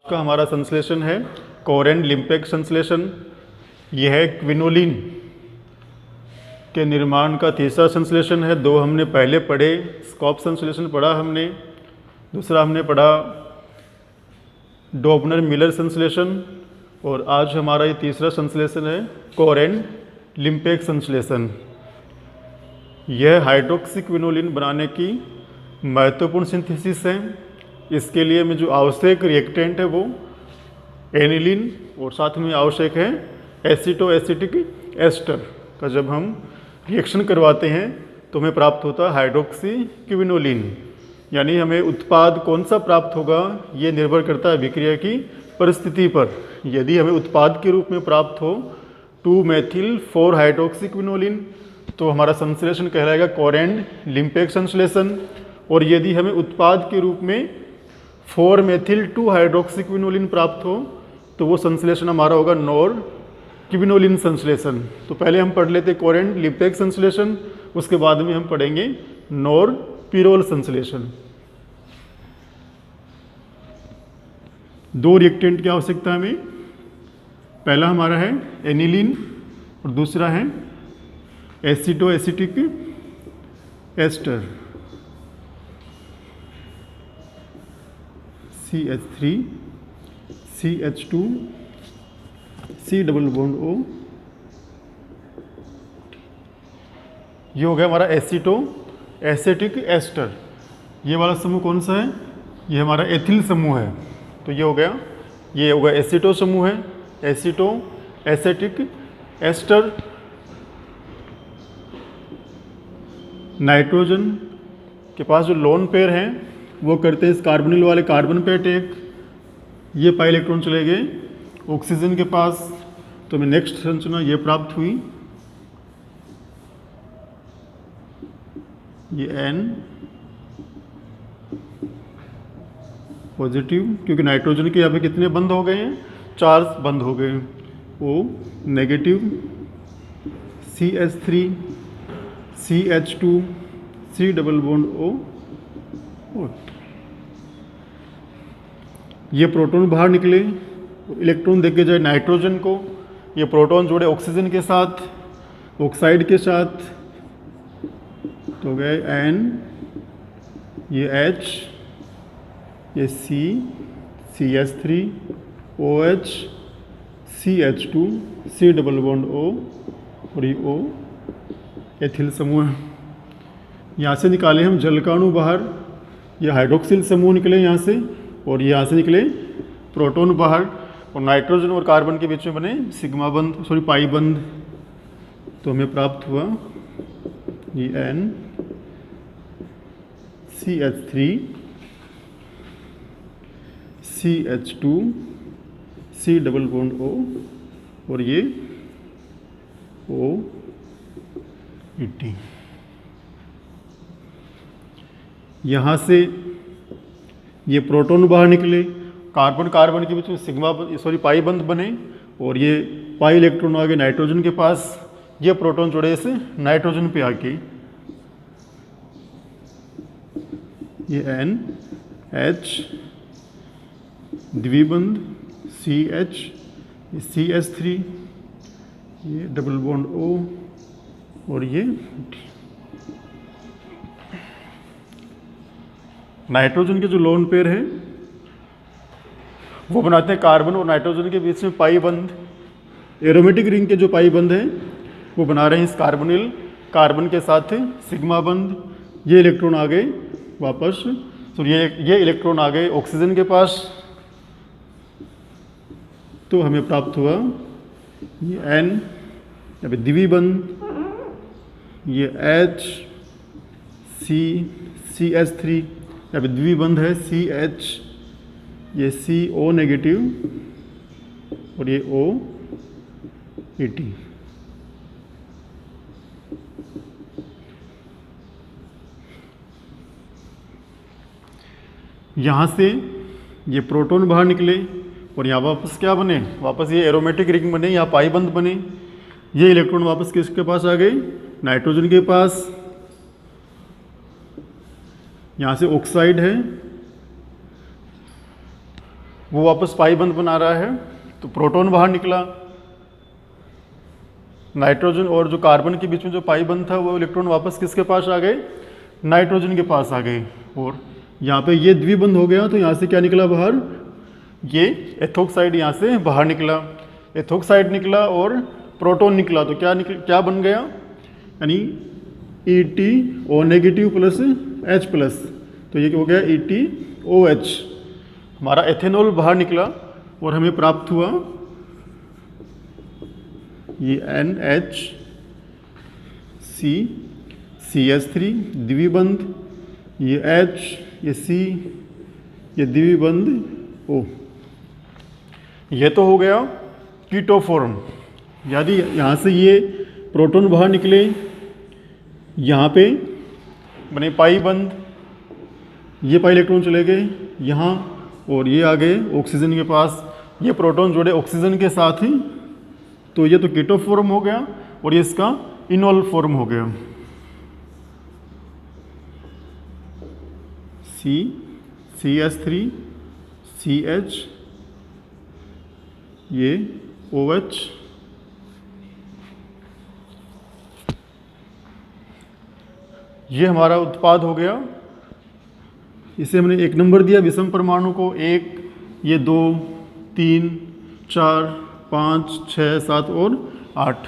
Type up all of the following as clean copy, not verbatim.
का हमारा संश्लेषण है कोरेन लिम्पेक संश्लेषण। यह है क्विनोलिन के निर्माण का तीसरा संश्लेषण है। दो हमने पहले पढ़े, स्कॉप संश्लेषण पढ़ा हमने, दूसरा हमने पढ़ा डोबनर मिलर संश्लेषण, और आज हमारा ये तीसरा संश्लेषण है कोरेन लिम्पेक संश्लेषण। यह हाइड्रोक्सी क्विनोलिन बनाने की महत्वपूर्ण सिंथेसिस है। इसके लिए में जो आवश्यक रिएक्टेंट है वो एनिलीन और साथ में आवश्यक है एसिटो एसिटिक एस्टर का जब हम रिएक्शन करवाते हैं तो हमें प्राप्त होता है हाइड्रोक्सी क्विनोलिन। यानी हमें उत्पाद कौन सा प्राप्त होगा ये निर्भर करता है अभिक्रिया की परिस्थिति पर। यदि हमें उत्पाद के रूप में प्राप्त हो 2-मेथिल-4 हाइड्रोक्सी क्विनोलिन तो हमारा संश्लेषण कहलाएगा कोरेन लिम्पेक संश्लेषण। और यदि हमें उत्पाद के रूप में 4-मेथिल-2 हाइड्रोक्सी क्विनोलिन प्राप्त हो तो वो संश्लेषण हमारा होगा नॉर क्विनोलिन संश्लेषण। तो पहले हम पढ़ लेते कोरेन लिम्पेक संश्लेषण, उसके बाद में हम पढ़ेंगे नॉर पिरोल संश्लेषण। दो रिएक्टेंट की आवश्यकता हमें, पहला हमारा है एनिलीन और दूसरा है aceto acetic ester CH3 CH2 C double bond O। ये हो गया हमारा एसिटो एसिटिक एस्टर। ये वाला समूह कौन सा है? ये हमारा एथिल समूह है। तो ये हो गया एसिटो समूह है, एसिटो एसिटिक एस्टर। नाइट्रोजन के पास जो लोन पेयर हैं वो करते हैं इस कार्बोनिल वाले कार्बन पे अटैक। ये पाई इलेक्ट्रॉन चले गए ऑक्सीजन के पास, तो हमें नेक्स्ट संरचना ये प्राप्त हुई, ये N पॉजिटिव, क्योंकि नाइट्रोजन के यहाँ पे कितने बंद हो गए हैं? 4 बंद हो गए। O negative, CH3 CH2 C double bond O। ये प्रोटॉन बाहर निकले, इलेक्ट्रॉन देके जाए नाइट्रोजन को, ये प्रोटॉन जोड़े ऑक्सीजन के साथ, ऑक्साइड के साथ, तो गए N, ये H, ये C CH3 OH CH2 C double bond O और ये O एथिल समूह। यहाँ से निकाले हम जलकाणु बाहर, ये हाइड्रोक्सिल समूह निकले यहाँ से, और यहाँ से निकले प्रोटॉन बाहर, और नाइट्रोजन और कार्बन के बीच में बने सिग्मा बंध पाई बंध। तो हमें प्राप्त हुआ ये N CH3 CH2 C double bond O और ये O ET। यहाँ से ये प्रोटॉन बाहर निकले, कार्बन कार्बन के बीच में सिग्मा पाई बंध बने, और ये पाई इलेक्ट्रॉन आ गए नाइट्रोजन के पास। ये प्रोटॉन जोड़े इसे नाइट्रोजन पे आके, ये N H द्विबंध CH, ये CH3, ये डबल बॉन्ड O और ये नाइट्रोजन के जो लोन पेयर हैं वो बनाते हैं कार्बन और नाइट्रोजन के बीच में पाई बंध। एरोमेटिक रिंग के जो पाई बंध हैं वो बना रहे हैं इस कार्बोनिल कार्बन के साथ सिग्मा बंध। ये इलेक्ट्रॉन आ गए वापस, तो ये इलेक्ट्रॉन आ गए ऑक्सीजन के पास। तो हमें प्राप्त हुआ ये N, यहाँ पे द्विबंध, ये H C CH3, यहाँ पे द्विबंध है CH, ये CO नेगेटिव और ये O ET। यहाँ से ये प्रोटॉन बाहर निकले और यहाँ वापस क्या बने? वापस ये एरोमेटिक रिंग बने, यहाँ पाई बंध बने। ये इलेक्ट्रॉन वापस किसके पास आ गए? नाइट्रोजन के पास। यहाँ से ऑक्साइड है, वो वापस पाई बंद बना रहा है, तो प्रोटॉन बाहर निकला। नाइट्रोजन और जो कार्बन के बीच में जो पाई बंद था वो इलेक्ट्रॉन वापस किसके पास आ गए, नाइट्रोजन के पास आ गए। और यहाँ पे ये द्विबंध हो गया, तो यहाँ से क्या निकला बाहर, ये एथोक्साइड यहाँ से बाहर निकला, एथोक्साइड निकला और प्रोटॉन निकला। तो क्या बन गया, यानी EtO negative plus H plus, तो ये क्या हो गया EtOH। हमारा एथेनॉल बाहर निकला और हमें प्राप्त हुआ ये NHCCH3 द्विबंध, ये H, ये C, ये द्विबंध O। ये तो हो गया कीटो फॉर्म। यदि यहाँ से ये प्रोटॉन बाहर निकले, यहाँ पे बने पाई बंद, ये पाई इलेक्ट्रॉन चले गए यहाँ और ये आ गए ऑक्सीजन के पास, ये प्रोटॉन जोड़े ऑक्सीजन के साथ ही, तो ये तो कीटो फॉर्म हो गया और ये इसका इनोल फॉर्म हो गया। CH3 CH, ये OH, ये हमारा उत्पाद हो गया। इसे हमने 1 नंबर दिया विषम परमाणु को, 1, ये 2, 3, 4, 5, 6, 7 और 8।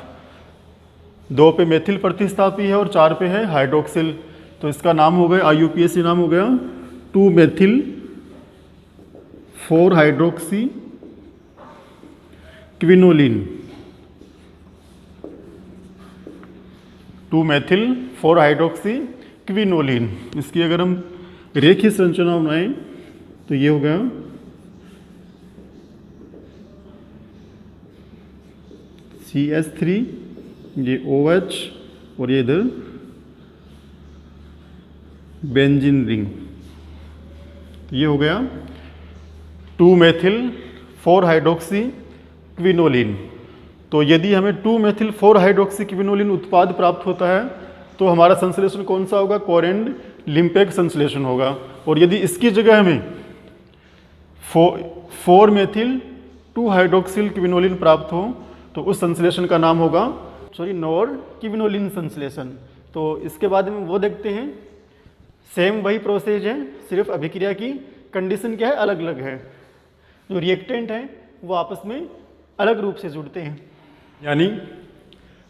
2 पे मेथिल प्रतिस्थापी है और 4 पे है हाइड्रोक्सिल, तो इसका नाम हो गया IUPAC, नाम हो गया 2 methyl 4 hydroxy quinoline. 2 methyl 4 hydroxy quinoline. इसकी अगर हम रेखीय संरचना बनाएं तो ये हो गया CH3, ये OH और ये इधर बेंजीन रिंग। ये हो गया 2 मेथिल 4 हाइड्रोक्सी क्विनोलिन। तो यदि हमें 2 मेथिल 4 हाइड्रोक्सी क्विनोलिन उत्पाद प्राप्त होता है तो हमारा संश्लेषण कौन सा होगा, कोरेंट लिम्पेक संश्लेषण होगा। और यदि इसकी जगह हमें 4 मेथिल 2 हाइड्रोक्सिल क्विनोलिन प्राप्त हो तो उस संश्लेषण का नाम होगा नॉर क्विनोलिन संश्लेषण। तो इसके बाद में वो देखते हैं, सेम वही प्रोसेस है, सिर्फ अभिक्रिया की कंडीशन क्या है, अलग अलग है। जो रिएक्टेंट है वो आपस में अलग रूप से जुड़ते हैं। यानी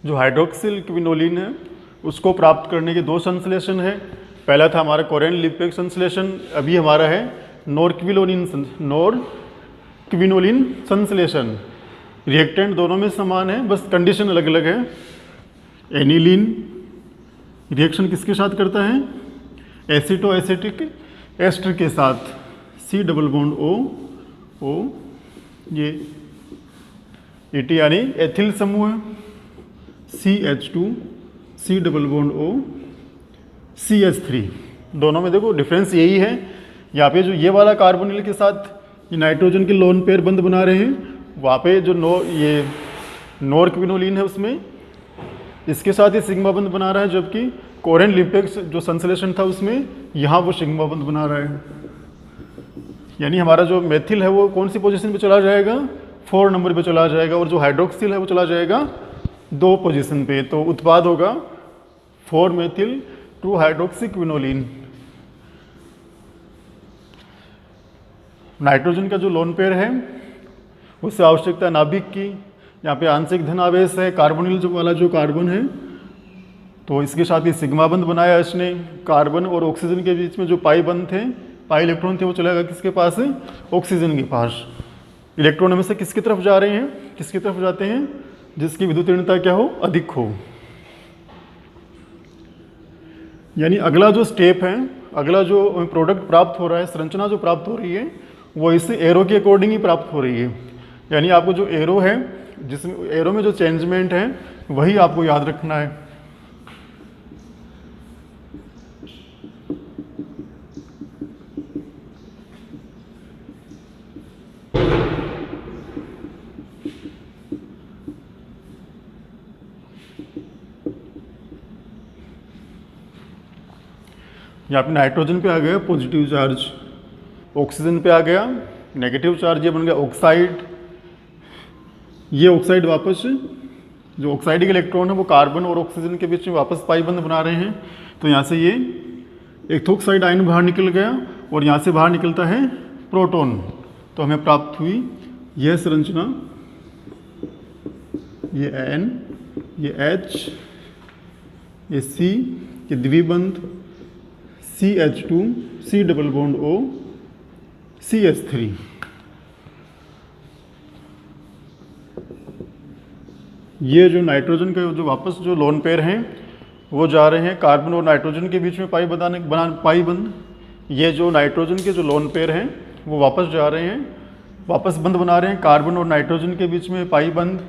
जो हाइड्रोक्सिल क्विनोलिन है उसको प्राप्त करने के 2 संश्लेषण है। पहला था हमारा कोरेंट लिम्पेक संश्लेषण, अभी हमारा है नॉर क्विनोलिन संश्लेषण। रिएक्टेंट दोनों में समान है, बस कंडीशन अलग अलग है। एनिलीन रिएक्शन किसके साथ करता है, एसिटो एसिटिक एस्टर के साथ, C डबल बॉन्ड O, ये ET यानी एथिल समूह है, CH2 C double bond O CH3। दोनों में देखो डिफरेंस यही है। यहाँ पे जो ये वाला कार्बोनिल के साथ ये नाइट्रोजन के लोन पेयर बंद बना रहे हैं, वहाँ पे जो ये नॉर क्विनोलिन है उसमें इसके साथ ही सिग्मा बंद बना रहा है, जबकि कोरेंट लिम्पेक जो संश्लेषण था उसमें यहाँ वो सिग्मा बंद बना रहा है। यानी हमारा जो मेथिल है वो कौन सी पोजीशन पे चला जाएगा, 4 नंबर पे चला जाएगा, और जो हाइड्रोक्सिल है वो चला जाएगा 2 पोजीशन पे। तो उत्पाद होगा 4 मेथिल 2 हाइड्रोक्सी क्विनोलिन। नाइट्रोजन का जो लोन पेयर है उससे आवश्यकता नाभिक की, यहाँ पे आंशिक धन आवेश है, कार्बोनिल जो वाला जो कार्बन है तो इसके साथ ही सिग्मा बंध बनाया इसने। कार्बन और ऑक्सीजन के बीच में जो पाई बंध थे, पाई इलेक्ट्रॉन थे, वो चलेगा किसके पास, ऑक्सीजन के पास। इलेक्ट्रॉन में से किसकी तरफ जा रहे हैं, किसकी तरफ जाते हैं, जिसकी विद्युत ऋणता क्या हो, अधिक हो। यानी अगला जो स्टेप है, अगला जो प्रोडक्ट प्राप्त हो रहा है, संरचना जो प्राप्त हो रही है वो इस एरो के अकॉर्डिंग ही प्राप्त हो रही है। यानी आपको जो एरो है, जिसमें एरो में जो चेंजमेंट है वही आपको याद रखना है। यहाँ पे नाइट्रोजन पे आ गया पॉजिटिव चार्ज, ऑक्सीजन पे आ गया नेगेटिव चार्ज, ये बन गया ऑक्साइड। ये ऑक्साइड वापस, जो ऑक्साइड के इलेक्ट्रॉन है वो कार्बन और ऑक्सीजन के बीच में वापस पाई बंध बना रहे हैं। तो यहाँ से ये एक्थोक्साइड आयन बाहर निकल गया और यहाँ से बाहर निकलता है प्रोटॉन। तो हमें प्राप्त हुई यह संरचना, ये N, ये H, ये C, ये द्विबंध CH2, C double bond O, CH3। ये जो नाइट्रोजन के जो वापस जो लोन पेयर हैं वो जा रहे हैं कार्बन और नाइट्रोजन के बीच में पाई बंध। ये जो नाइट्रोजन के जो लोन पेयर हैं वो वापस जा रहे हैं, वापस बंध बना रहे हैं कार्बन और नाइट्रोजन के बीच में पाई बंध।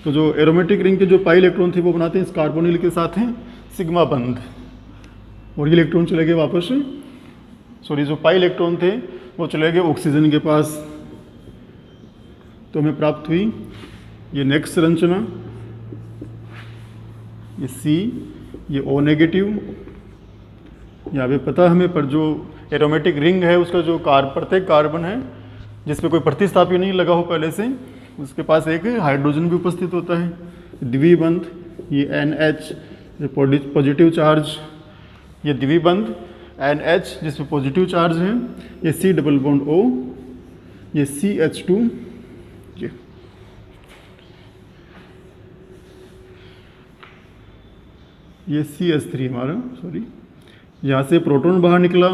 तो जो एरोमेटिक रिंग के जो पाई इलेक्ट्रॉन थे वो बनाते हैं इस कार्बोनिल के साथ हैं सिग्मा बंध, और ये इलेक्ट्रॉन चले गए वापस, सॉरी जो पाई इलेक्ट्रॉन थे वो चले गए ऑक्सीजन के पास। तो हमें प्राप्त हुई ये नेक्स्ट संरचना, ये C, ये O नेगेटिव। यहाँ पे पता हमें पर जो एरोमेटिक रिंग है उसका जो प्रत्येक कार्बन है जिस पे कोई प्रतिस्थापी नहीं लगा हो पहले से, उसके पास एक हाइड्रोजन भी उपस्थित होता है। द्विबंध, ये NH, ये पॉजिटिव चार्ज, ये द्विबंध NH जिसमें पॉजिटिव चार्ज है, ये C डबल बॉन्ड O, ये CH2, ये CH3 हमारा, सॉरी, यहाँ से प्रोटॉन बाहर निकला,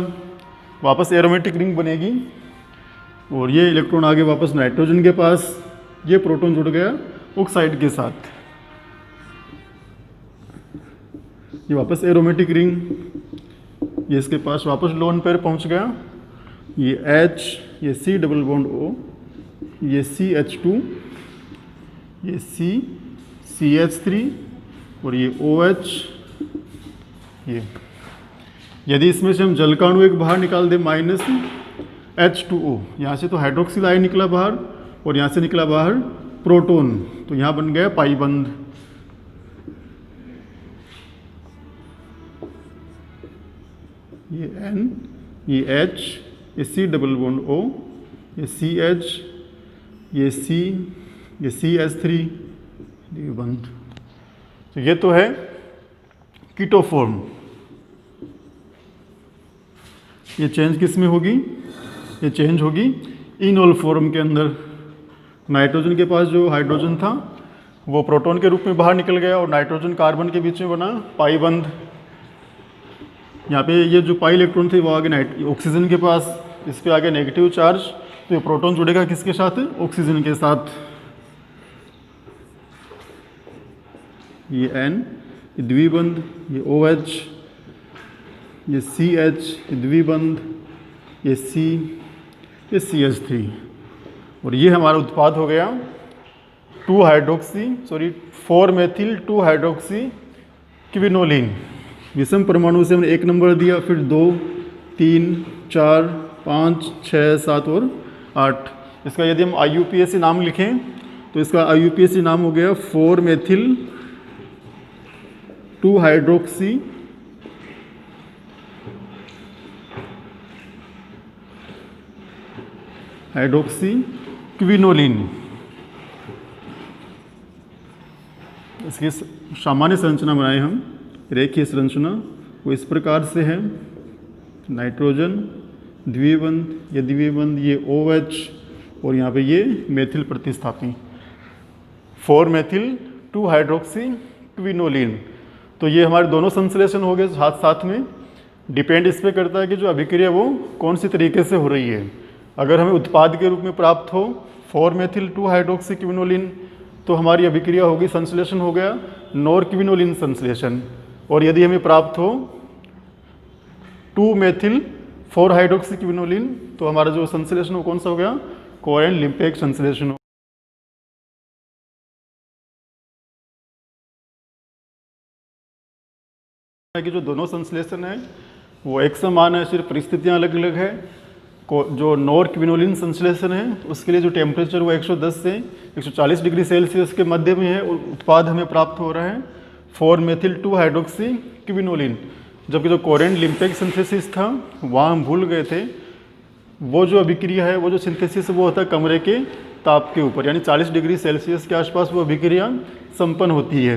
वापस एरोमेटिक रिंग बनेगी और ये इलेक्ट्रॉन आगे वापस नाइट्रोजन के पास, ये प्रोटॉन जुड़ गया ऑक्साइड के साथ, ये वापस एरोमेटिक रिंग, ये इसके पास वापस लोन पेयर पहुँच गया, ये H, ये C डबल बॉन्ड O, ये CH2, ये C, CH3 और ये OH। ये यदि इसमें से हम जल का अणु एक बाहर निकाल दें माइनस H2O, यहाँ से तो हाइड्रोक्सिल आयन निकला बाहर और यहाँ से निकला बाहर प्रोटॉन, तो यहाँ बन गया पाई बंध। ये N, ये H, ये C डबल बॉन्ड O, ये CH, ये C, ये CH3, ये बंध। तो ये तो है कीटो फॉर्म। ये चेंज किस में होगी? ये चेंज होगी इनोल फॉर्म के अंदर। नाइट्रोजन के पास जो हाइड्रोजन था वो प्रोटॉन के रूप में बाहर निकल गया और नाइट्रोजन कार्बन के बीच में बना पाई बंध। यहाँ पे ये जो पाई इलेक्ट्रॉन थे वो आगे ऑक्सीजन के पास, इस पे आगे नेगेटिव चार्ज, तो ये प्रोटॉन जुड़ेगा किसके साथ? ऑक्सीजन के साथ। ये N, ये द्विबंध, ये OH, ये CH, ये द्विबंध, ये C, ये CH3, और ये हमारा उत्पाद हो गया 4 मेथिल 2 हाइड्रोक्सी क्विनोलिन। विषम परमाणु से हमने 1 नंबर दिया, फिर 2, 3, 4, 5, 6, 7 और 8। इसका यदि हम IUPAC नाम लिखें तो इसका IUPAC नाम हो गया 4 मेथिल 2 हाइड्रोक्सी क्विनोलिन। इसकी सामान्य संरचना बनाए हम, रेखीय संरचना वो इस प्रकार से है। नाइट्रोजन, द्विबंध, ये द्विबंध, ये OH और यहाँ पे ये मेथिल प्रतिस्थापी 4 मेथिल 2 हाइड्रोक्सी क्विनोलिन। तो ये हमारे दोनों संश्लेषण हो गए साथ साथ में। डिपेंड इस पे करता है कि जो अभिक्रिया वो कौन सी तरीके से हो रही है। अगर हमें उत्पाद के रूप में प्राप्त हो 4 मेथिल 2 हाइड्रोक्सी क्विनोलिन तो हमारी अभिक्रिया होगी, संश्लेषण हो गया नॉर क्विनोलिन संश्लेषण। और यदि हमें प्राप्त हो 2 मेथिल 4 हाइड्रोक्सी क्विनोलिन तो हमारा जो संश्लेषण वो कौन सा हो गया? कोरेन लिम्पेक संश्लेषण। कि जो दोनों संश्लेषण है वो एक समान है, सिर्फ परिस्थितियां अलग अलग है। जो नॉर क्विनोलिन संश्लेषण है उसके लिए जो टेम्परेचर वो 110 से 140 डिग्री सेल्सियस के मध्य में है और उत्पाद हमें प्राप्त हो रहा है 4 मेथिल 2 हाइड्रोक्सी क्विनोलिन। जबकि जो कोरेन लिम्पेक सिंथेसिस था वहाँ हम भूल गए थे वो जो अभिक्रिया है, वो जो सिंथेसिस वो होता है कमरे के ताप के ऊपर, यानी 40 डिग्री सेल्सियस के आसपास वो अभिक्रिया संपन्न होती है।